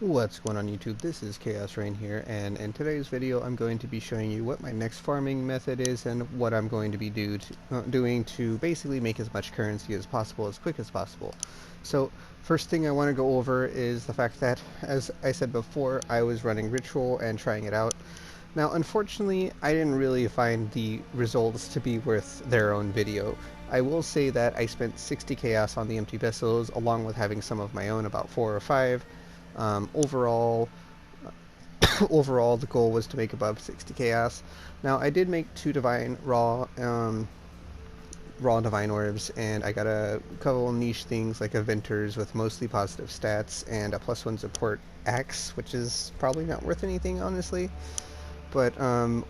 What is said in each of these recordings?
What's going on YouTube? This is Chaos Rain here, and in today's video I'm going to be showing you what my next farming method is and what I'm going to be doing to basically make as much currency as possible as quick as possible. So first thing I want to go over is the fact that, as I said before, I was running Ritual and trying it out. Now unfortunately I didn't really find the results to be worth their own video. I will say that I spent 60 chaos on the empty vessels along with having some of my own, about 4 or 5. Overall, overall, the goal was to make above 60 chaos. Now, I did make 2 divine raw divine orbs, and I got a couple niche things like a Venters with mostly positive stats and a +1 support axe, which is probably not worth anything, honestly. But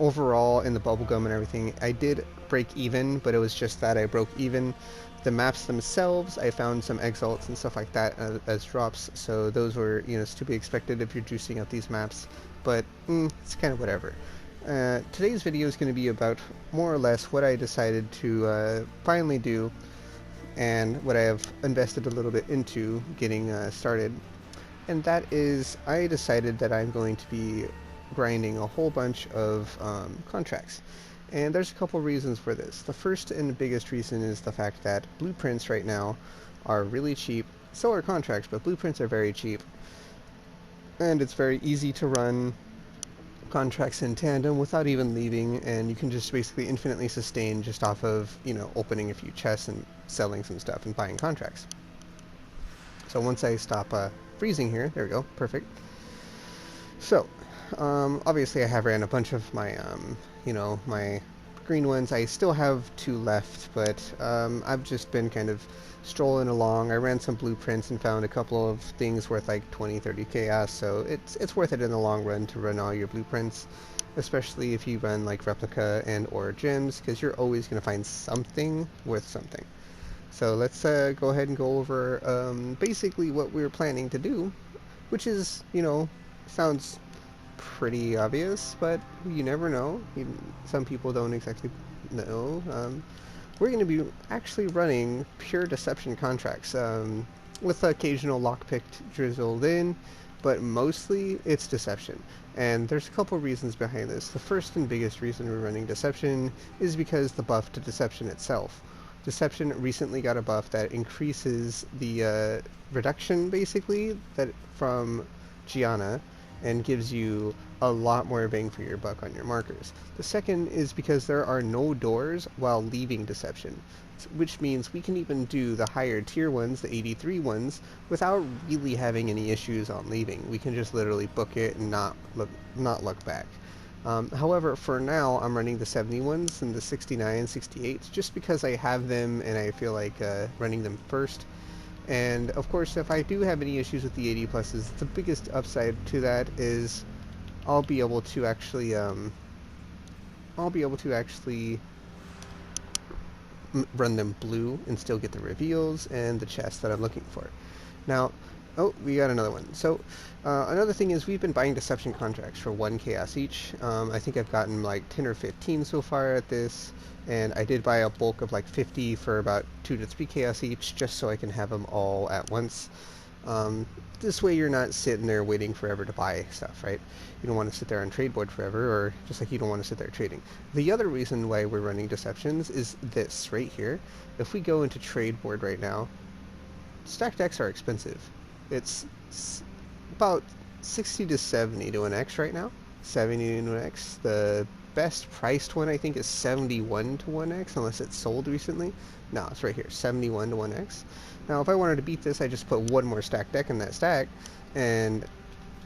overall, in the bubblegum and everything, I did break even, but it was just that I broke even. The maps themselves, I found some exalts and stuff like that as drops, so those were, it's to be expected if you're juicing up these maps, but it's kind of whatever. Today's video is going to be about more or less what I decided to finally do, and what I have invested a little bit into getting started, and that is I decided that I'm going to be grinding a whole bunch of contracts. And there's a couple reasons for this. The first and the biggest reason is the fact that blueprints right now are really cheap. So are contracts, but blueprints are very cheap. And it's very easy to run contracts in tandem without even leaving, and you can just basically infinitely sustain just off of, opening a few chests and selling some stuff and buying contracts. So once I stop freezing here, there we go, perfect. So, obviously I have ran a bunch of my, my green ones. I still have 2 left, but I've just been kind of strolling along. I ran some blueprints and found a couple of things worth like 20-30 chaos, so it's worth it in the long run to run all your blueprints, especially if you run like replica and or gems, because you're always going to find something worth something. So let's go ahead and go over basically what we were planning to do, which is, sounds pretty obvious, but you never know. Some people don't exactly know. We're going to be actually running pure deception contracts, with occasional lockpick drizzled in, but mostly it's deception. And there's a couple reasons behind this. The first and biggest reason we're running deception is because the buff to deception itself. Deception recently got a buff that increases the reduction, basically, that from Gianna, and gives you a lot more bang for your buck on your markers. The second is because there are no doors while leaving deception, which means we can even do the higher tier ones, the 83 ones, without really having any issues on leaving. We can just literally book it and not look back. However, for now, I'm running the 71s and the 69, 68s just because I have them and I feel like running them first. And of course, if I do have any issues with the 80 pluses, the biggest upside to that is I'll be able to actually run them blue and still get the reveals and the chests that I'm looking for. Now, oh, we got another one. So, another thing is we've been buying deception contracts for 1 chaos each. I think I've gotten like 10 or 15 so far at this, and I did buy a bulk of like 50 for about 2 to 3 chaos each, just so I can have them all at once. This way you're not sitting there waiting forever to buy stuff, right? You don't want to sit there on trade board forever, or just like you don't want to sit there trading. The other reason why we're running deceptions is this right here. If we go into trade board right now, stacked decks are expensive. It's about 60 to 70 to an X right now. 70 to an X. The best priced one I think is 71 to 1x, unless it's sold recently. No, it's right here, 71 to 1x. Now if I wanted to beat this, I just put one more stacked deck in that stack, and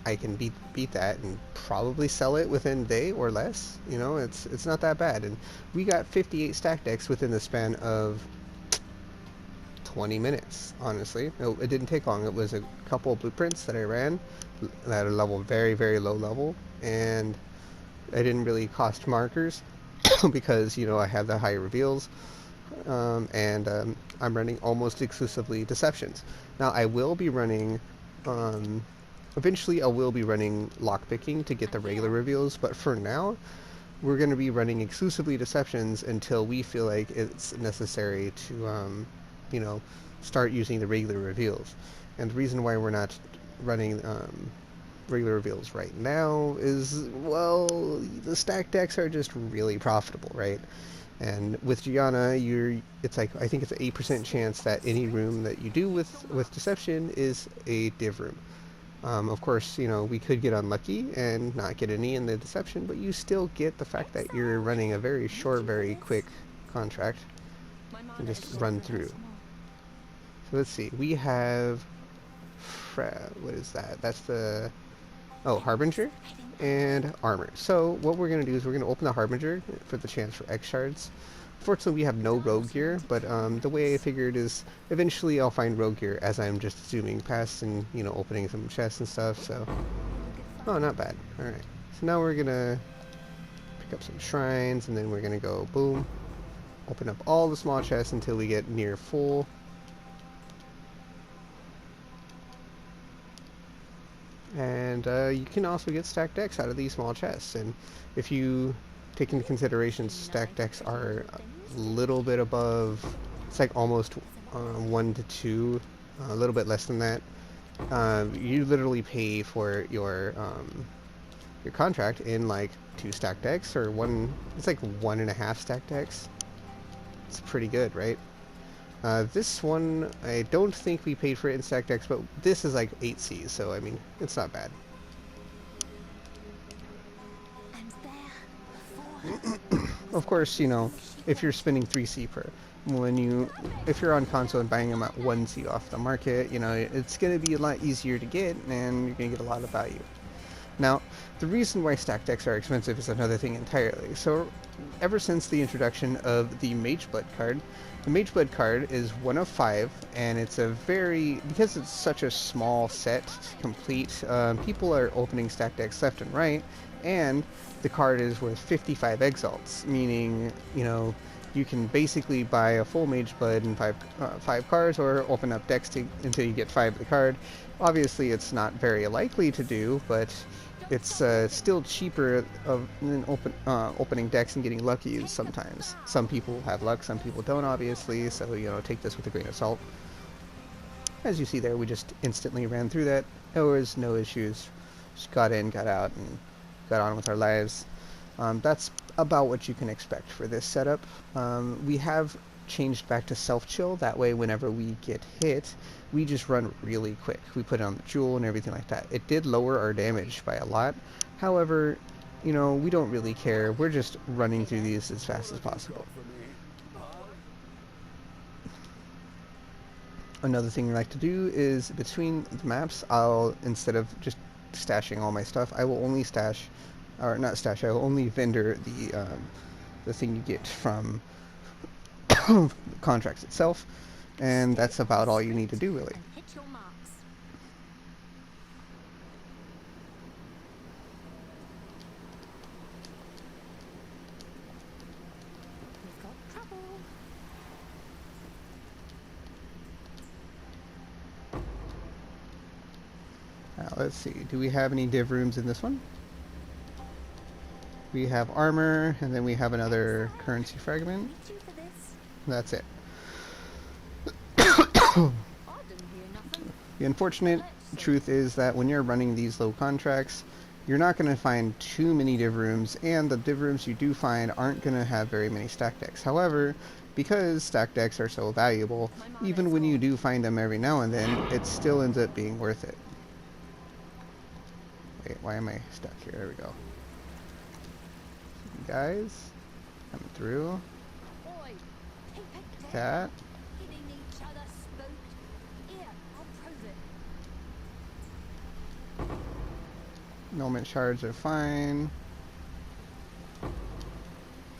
I can beat that and probably sell it within a day or less. It's not that bad. And we got 58 stack decks within the span of 20 minutes, honestly. It didn't take long. It was a couple of blueprints that I ran at a level very, very low level, and I didn't really cost markers because, I have the higher reveals, and I'm running almost exclusively deceptions. Now, I will be running, eventually I will be running lockpicking to get the regular reveals, but for now, we're going to be running exclusively deceptions until we feel like it's necessary to, start using the regular reveals. And the reason why we're not running regular reveals right now is, well, the stack decks are just really profitable, right? And with Gianna, it's like, I think it's an 8% chance that any room that you do with Deception is a div room. Of course, you know, we could get unlucky and not get any in the Deception, but you still get the fact that you're running a very short, very quick contract and just run through. So let's see, we have, what is that? That's the, oh, Harbinger and Armor. So what we're going to do is we're going to open the Harbinger for the chance for X shards. Fortunately, we have no rogue gear, but the way I figured is eventually I'll find rogue gear as I'm just zooming past and, you know, opening some chests and stuff, so... Oh, not bad. Alright. So now we're gonna pick up some shrines, and then we're gonna go, boom, open up all the small chests until we get near full. And you can also get stacked decks out of these small chests, and if you take into consideration stacked decks are a little bit above, it's like almost 1 to 2, a little bit less than that. You literally pay for your contract in like 2 stacked decks, or it's like 1.5 stacked decks. It's pretty good, right? This one, I don't think we paid for it in stacked decks, but this is like 8C, so I mean, it's not bad. Of course, you know, if you're spending 3C per, if you're on console and buying them at 1C off the market, you know, it's going to be a lot easier to get, and you're going to get a lot of value. Now, the reason why stack decks are expensive is another thing entirely. So, ever since the introduction of the Mageblood card, the Mageblood card is 1 of 5, and it's because it's such a small set to complete, people are opening stack decks left and right, and the card is worth 55 exalts, meaning, you know, you can basically buy a full Mageblood and 5 cards, or open up decks until you get 5 of the card. Obviously, it's not very likely to do, but it's still cheaper than opening decks and getting lucky sometimes. Some people have luck, some people don't, obviously, so, you know, take this with a grain of salt. As you see there, we just instantly ran through that. There was no issues. Just got in, got out, and got on with our lives. That's about what you can expect for this setup. We have changed back to self-chill. That way, whenever we get hit, we just run really quick. We put it on the jewel and everything like that. It did lower our damage by a lot. However, you know, we don't really care. We're just running through these as fast as possible. Another thing I like to do is between the maps, instead of just stashing all my stuff, I will only I will only vendor the thing you get from the contracts itself, and that's about all you need to do, really. Now, let's see, do we have any div rooms in this one? We have armor, and then we have another currency fragment. That's it. The unfortunate truth is that when you're running these low contracts, you're not going to find too many div rooms, and the div rooms you do find aren't going to have very many stack decks. However, because stack decks are so valuable, even when you do find them every now and then, it still ends up being worth it. Wait, why am I stuck here? There we go. Guys, coming through. Cat. Nomad shards are fine.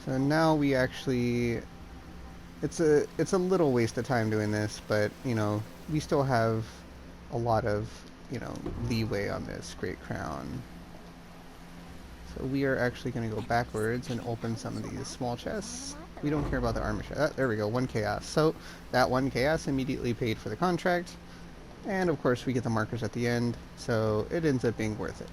So now we actually, it's a little waste of time doing this, but you know, we still have a lot of, you know, leeway on this Great Crown. So we are actually going to go backwards and open some of these small chests. We don't care about the armor chest. There we go, 1 chaos. So that 1 chaos immediately paid for the contract. And of course we get the markers at the end, so it ends up being worth it.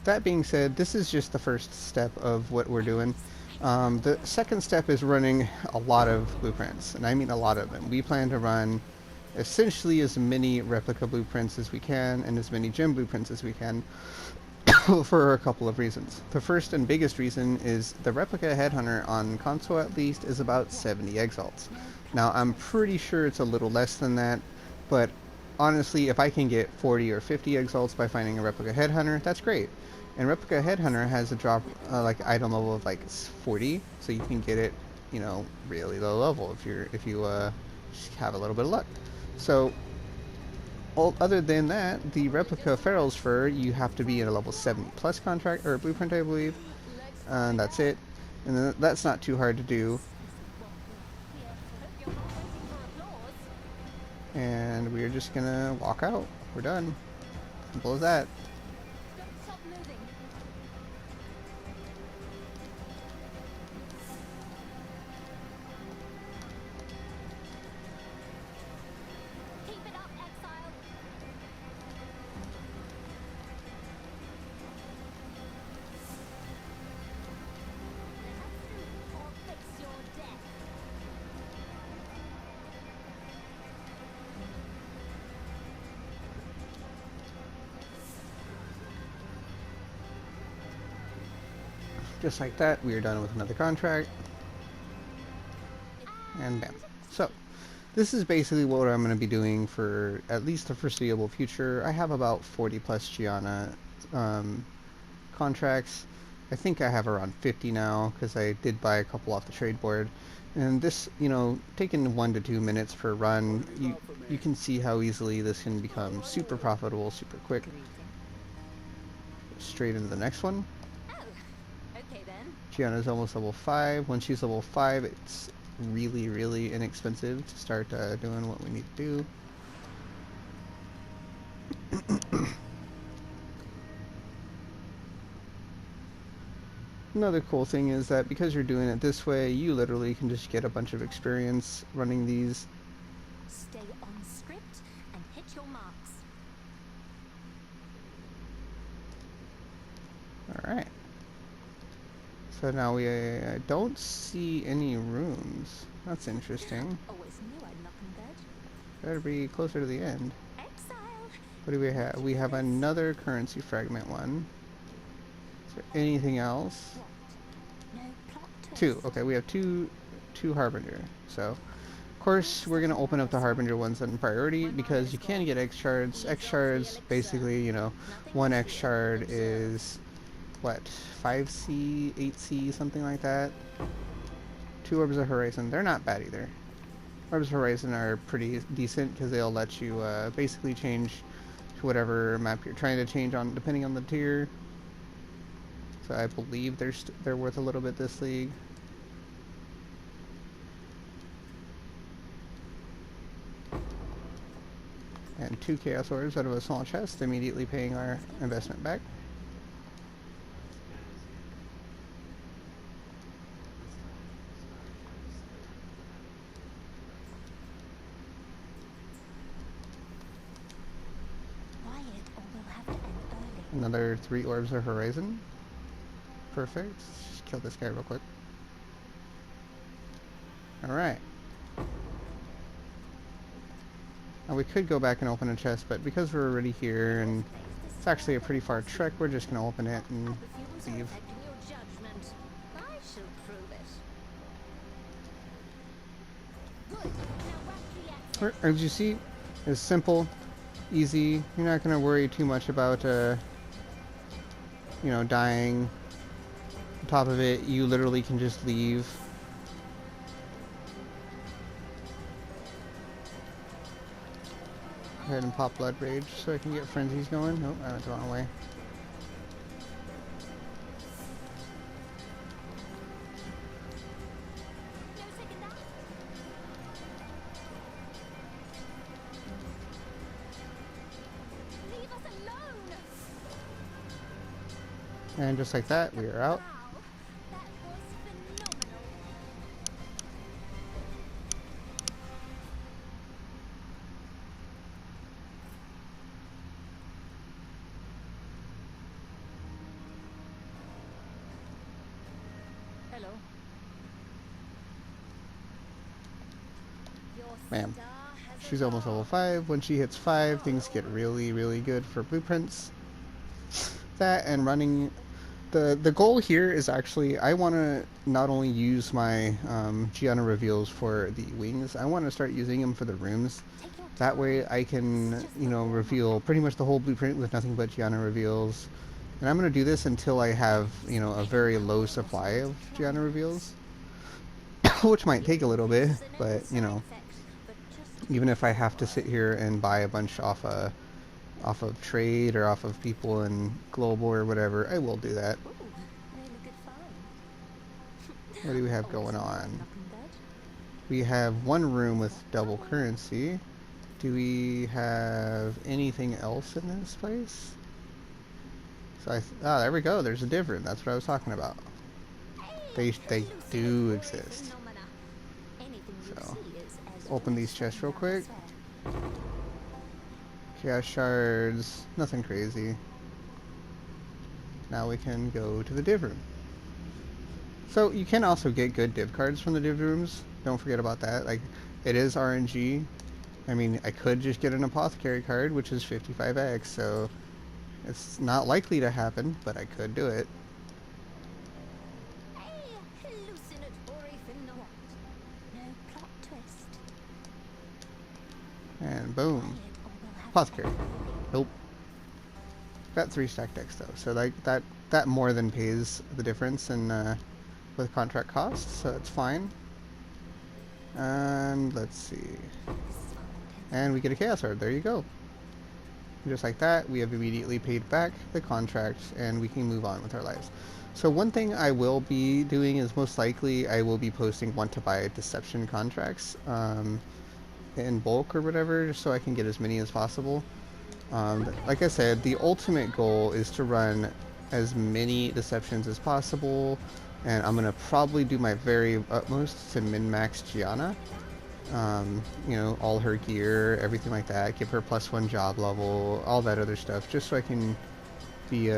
That being said, this is just the first step of what we're doing. The second step is running a lot of blueprints, and I mean a lot of them. We plan to run essentially as many replica blueprints as we can and as many gem blueprints as we can for a couple of reasons. The first and biggest reason is the replica headhunter on console at least is about 70 exalts. Now I'm pretty sure it's a little less than that, but honestly if I can get 40 or 50 exalts by finding a replica headhunter, that's great. And replica headhunter has a drop like item level of like 40, so you can get it, you know, really low level if you just have a little bit of luck. So other than that, the replica Feral's Fur, you have to be in a level 70 plus contract or blueprint, I believe, and that's it. And that's not too hard to do. And we're just gonna walk out. We're done. Simple as that. Just like that, we are done with another contract. And bam. So, this is basically what I'm going to be doing for at least the foreseeable future. I have about 40 plus Gianna contracts. I think I have around 50 now because I did buy a couple off the trade board. And this, you know, taking 1 to 2 minutes per run, you can see how easily this can become super profitable, super quick. Straight into the next one. Gianna's almost level 5. When she's level 5, it's really, really inexpensive to start doing what we need to do. Another cool thing is that because you're doing it this way, you literally can just get a bunch of experience running these. Stay on script and hit your marks. Alright. So now we don't see any rooms. That's interesting. Always knew I'd knock 'em dead. Better be closer to the end. Exile. What do we have? We have another currency fragment one. Is there anything else? No plot twist. 2. Okay, we have two Harbinger. So, of course, we're going to open up the Harbinger ones on priority because you can get X shards. X shards, basically, you know, 1 X shard is, what, 5C, 8C, something like that. 2 Orbs of Horizon. They're not bad either. Orbs of Horizon are pretty decent because they'll let you basically change to whatever map you're trying to change on, depending on the tier. So I believe they're worth a little bit this league. And 2 Chaos Orbs out of a small chest, immediately paying our investment back. Quiet or we'll have to end early. Another 3 Orbs of Horizon. Perfect. Let's just kill this guy real quick. Alright. Now we could go back and open a chest, but because we're already here and it's actually a pretty far trek, we're just going to open it and leave. I shall prove it. As you see, it's simple, easy. You're not going to worry too much about, you know, dying. On top of it, you literally can just leave. Go ahead and pop Blood Rage so I can get frenzies going. Nope, I went the wrong way. Leave us alone. And just like that, we are out. Wow, that was phenomenal. Hello. Bam. She's almost level 5. When she hits 5, things get really, really good for blueprints. That and running. The goal here is actually I want to not only use my Gianna reveals for the wings, I want to start using them for the rooms. That way I can, reveal pretty much the whole blueprint with nothing but Gianna reveals. And I'm going to do this until I have, a very low supply of Gianna reveals. Which might take a little bit, but, even if I have to sit here and buy a bunch off of trade or off of people in global or whatever, I will do that. What do we have going on? We have one room with double currency. Do we have anything else in this place? So there we go. There's a different. That's what I was talking about. They do exist. So open these chests real quick. Chaos shards. Nothing crazy. Now we can go to the div room. So you can also get good div cards from the div rooms. Don't forget about that. Like, it is RNG. I mean, I could just get an apothecary card, which is 55x, so it's not likely to happen, but I could do it. And boom. Apothecary. Nope. Got 3 stack decks though, so like that more than pays the difference in with contract costs, so it's fine. And let's see. And we get a Chaos Shard. There you go. And just like that, we have immediately paid back the contract, and we can move on with our lives. So one thing I will be doing is most likely I will be posting want to buy deception contracts in bulk or whatever, just so I can get as many as possible. Like I said, the ultimate goal is to run as many deceptions as possible, and I'm going to probably do my very utmost to min-max Gianna. All her gear, everything like that, give her +1 job level, all that other stuff, just so I can be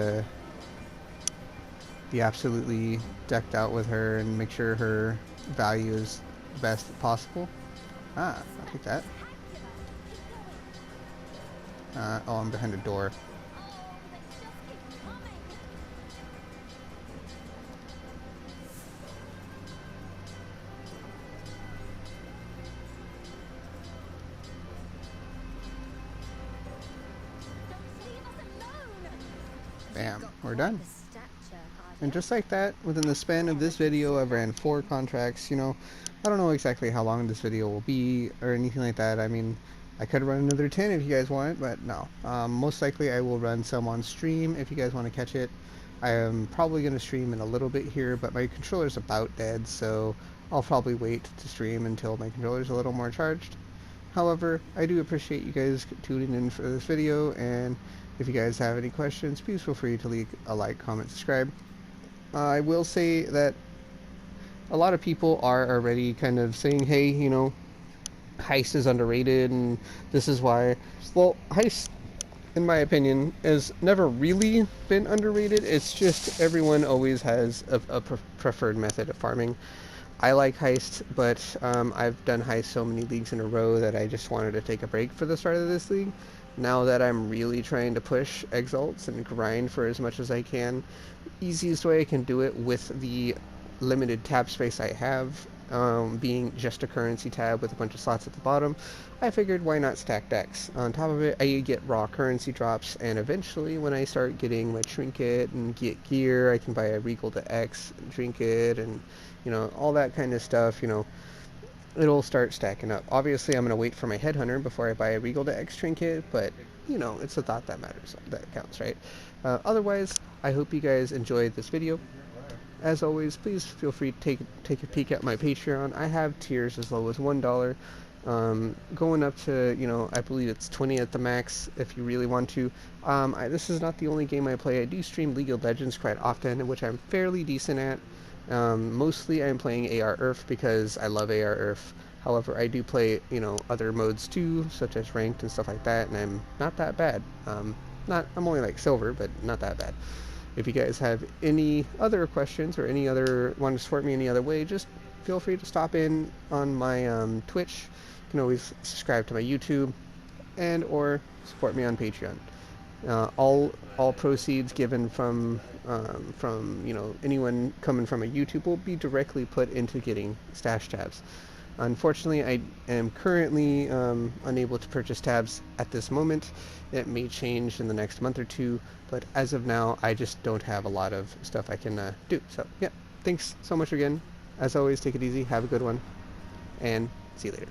absolutely decked out with her and make sure her value is the best possible. I'll take that. Oh, I'm behind a door. Bam, we're done. And just like that, within the span of this video, I've ran 4 contracts. I don't know exactly how long this video will be or anything like that. I mean, I could run another 10 if you guys want, but no. Most likely I will run some on stream if you guys want to catch it. I am probably going to stream in a little bit here, but my controller's about dead, so I'll probably wait to stream until my controller's a little more charged. However, I do appreciate you guys tuning in for this video, and if you guys have any questions, please feel free to leave a like, comment, subscribe. I will say that a lot of people are already kind of saying, hey, Heist is underrated, and this is why. Well, Heist, in my opinion, has never really been underrated. It's just everyone always has a preferred method of farming. I like Heist, but I've done Heist so many leagues in a row that I just wanted to take a break for the start of this league. Now that I'm really trying to push Exalts and grind for as much as I can, the easiest way I can do it with the limited tab space I have, being just a currency tab with a bunch of slots at the bottom, I figured why not stack decks. On top of it, I get raw currency drops, and eventually when I start getting my trinket and get gear, I can buy a Regal to X trinket and, all that kind of stuff, it'll start stacking up. Obviously, I'm going to wait for my Headhunter before I buy a Regal to X trinket, but, it's the thought that matters, that counts, right? Otherwise, I hope you guys enjoyed this video. As always, please feel free to take a peek at my Patreon. I have tiers as low as $1, going up to, I believe it's 20 at the max if you really want to. This is not the only game I play. I do stream League of Legends quite often, which I'm fairly decent at. Mostly I'm playing AR Earth because I love AR Earth. However, I do play, other modes too, such as ranked and stuff like that, and I'm not that bad. I'm only like silver, but not that bad. If you guys have any other questions or want to support me any other way, just feel free to stop in on my Twitch You can always subscribe to my YouTube and or support me on Patreon. All proceeds given from anyone coming from a YouTube will be directly put into getting stash tabs. Unfortunately, I am currently unable to purchase tabs at this moment. It may change in the next month or two, but as of now, I just don't have a lot of stuff I can do. So yeah, thanks so much again. As always, take it easy, have a good one, and see you later.